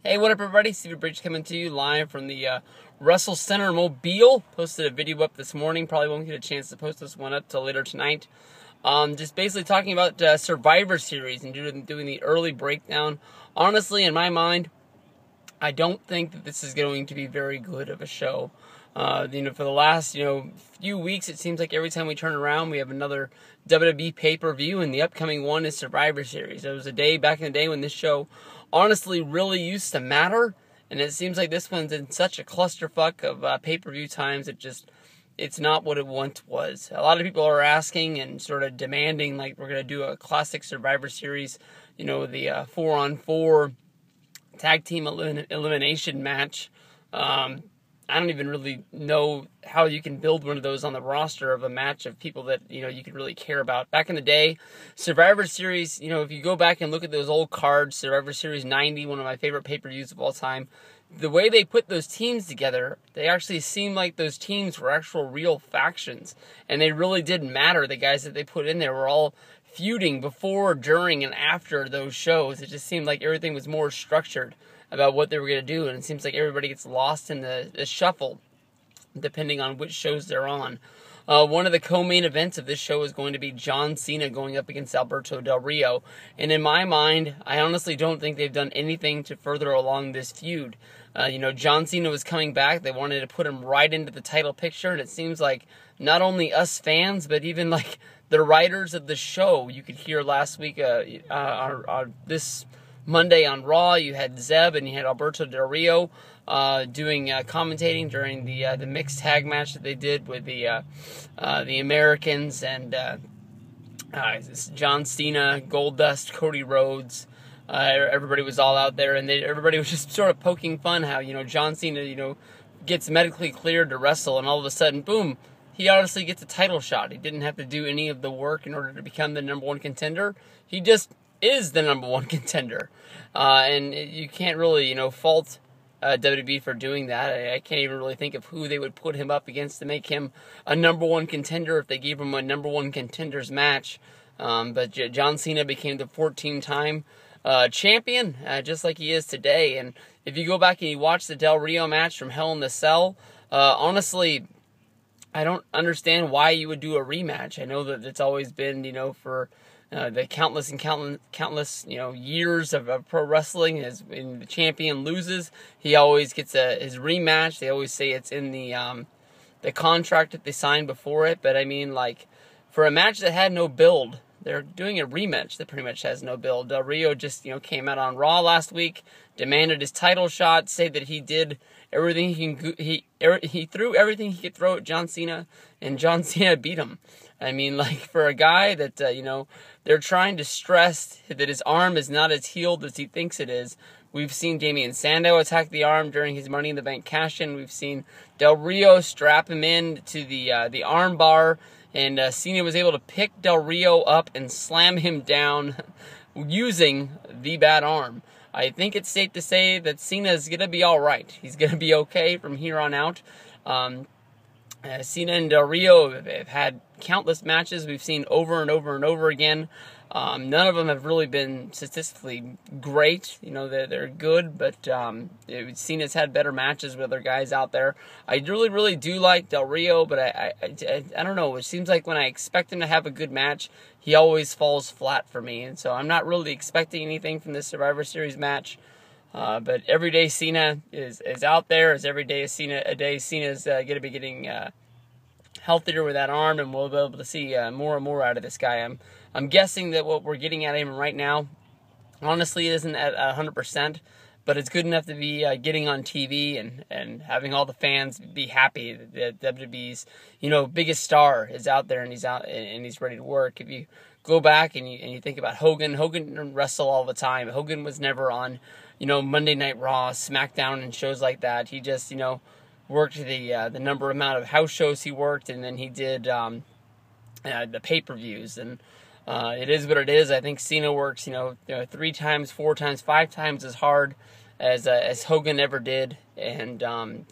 Hey, what up, everybody? Steve Bridge coming to you live from the Russell Center Mobile. Posted a video up this morning. Probably won't get a chance to post this one up till later tonight. Just basically talking about Survivor Series and doing the early breakdown. Honestly, in my mind, I don't think that this is going to be very good of a show. For the last, few weeks, it seems like every time we turn around, we have another WWE pay-per-view, and the upcoming one is Survivor Series. There was a day back in the day when this show honestly really used to matter, and it seems like this one's in such a clusterfuck of pay-per-view times. It's not what it once was. A lot of people are asking and sort of demanding, like, we're going to do a classic Survivor Series, the 4-on-4 tag team elimination match. I don't even really know how you can build one of those on the roster of a match of people that, you could really care about. Back in the day, Survivor Series, if you go back and look at those old cards, Survivor Series 90, one of my favorite pay-per-views of all time, the way they put those teams together, they actually seemed like those teams were actual real factions, and they really didn't matter. The guys that they put in there were all feuding before, during, and after those shows. It just seemed like everything was more structured about what they were going to do, and it seems like everybody gets lost in the shuffle depending on which shows they're on. One of the co-main events of this show is going to be John Cena going up against Alberto Del Rio, and in my mind, I honestly don't think they've done anything to further along this feud. John Cena was coming back. They wanted to put him right into the title picture, and it seems like not only us fans, but even like the writers of the show. You could hear last week, this Monday on Raw, you had Zeb and you had Alberto Del Rio doing commentating during the mixed tag match that they did with the Americans and John Cena, Goldust, Cody Rhodes. Everybody was all out there, and everybody was just sort of poking fun how John Cena gets medically cleared to wrestle, and all of a sudden, boom, he honestly gets a title shot. He didn't have to do any of the work in order to become the number one contender. He just is the number one contender. And you can't really, fault WWE for doing that. I can't even really think of who they would put him up against to make him a number one contender if they gave him a number one contenders match. But John Cena became the 14-time champion, just like he is today. And if you go back and you watch the Del Rio match from Hell in the Cell, honestly, I don't understand why you would do a rematch. I know that it's always been, for the countless years of pro wrestling, when the champion loses, he always gets his rematch. They always say it's in the contract that they signed before it. But I mean, like, for a match that had no build, they're doing a rematch that pretty much has no build. Del Rio just came out on Raw last week, demanded his title shot, said that he did everything he threw everything he could throw at John Cena, and John Cena beat him. I mean, like, for a guy that they're trying to stress that his arm is not as healed as he thinks it is. We've seen Damien Sandow attack the arm during his Money in the Bank cash-in. We've seen Del Rio strap him in to the arm bar, and Cena was able to pick Del Rio up and slam him down using the bad arm. I think it's safe to say that Cena is going to be all right. He's going to be okay from here on out. Cena and Del Rio have had countless matches we've seen over and over and over again. None of them have really been statistically great. They're good, but Cena's had better matches with other guys out there. I really, really do like Del Rio, but I don't know. It seems like when I expect him to have a good match, he always falls flat for me. And so I'm not really expecting anything from this Survivor Series match. But everyday Cena is out there. As every day Cena's going to be getting healthier with that arm, and we'll be able to see more and more out of this guy. I'm guessing that what we're getting at him right now, honestly, isn't at 100%, but it's good enough to be getting on TV and having all the fans be happy that WWE's biggest star is out there and he's out and he's ready to work. If you go back and you think about Hogan didn't wrestle all the time. Hogan was never on Monday Night Raw, SmackDown, and shows like that. He just worked the amount of house shows he worked, and then he did the pay-per-views, and it is what it is. I think Cena works 3 times, 4 times, 5 times as hard as Hogan ever did, and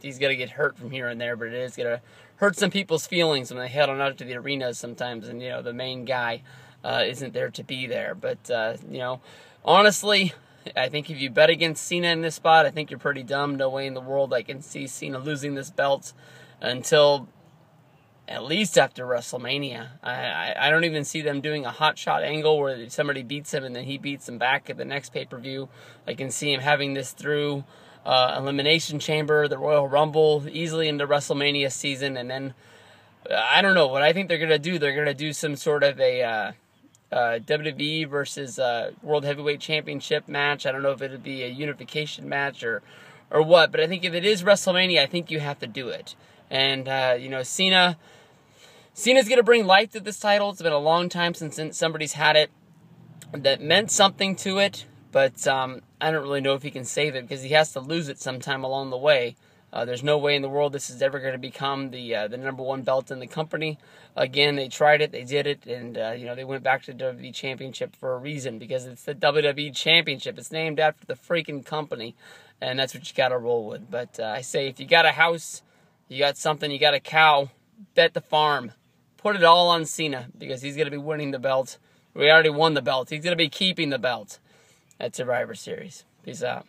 he's gonna get hurt from here and there, but it is gonna hurt some people's feelings when they head on out to the arenas sometimes, and the main guy isn't there to be there. But honestly, I think if you bet against Cena in this spot, I think you're pretty dumb. No way in the world I can see Cena losing this belt until at least after WrestleMania. I don't even see them doing a hot shot angle where somebody beats him and then he beats them back at the next pay-per-view. I can see him having this through Elimination Chamber, the Royal Rumble, easily into WrestleMania season, and then I don't know what I think they're going to do. They're going to do some sort of a WWE versus World Heavyweight Championship match. I don't know if it'll be a unification match or what, but I think if it is WrestleMania, I think you have to do it. And, Cena's going to bring life to this title. It's been a long time since somebody's had it that meant something to it, but I don't really know if he can save it because he has to lose it sometime along the way. There's no way in the world this is ever going to become the #1 belt in the company. Again, they tried it, they did it, and they went back to the WWE Championship for a reason, because it's the WWE Championship. It's named after the freaking company, and that's what you got to roll with. But I say, if you got a house, you got something, you got a cow, bet the farm. Put it all on Cena, because he's going to be winning the belt. We already won the belt. He's going to be keeping the belt at Survivor Series. Peace out.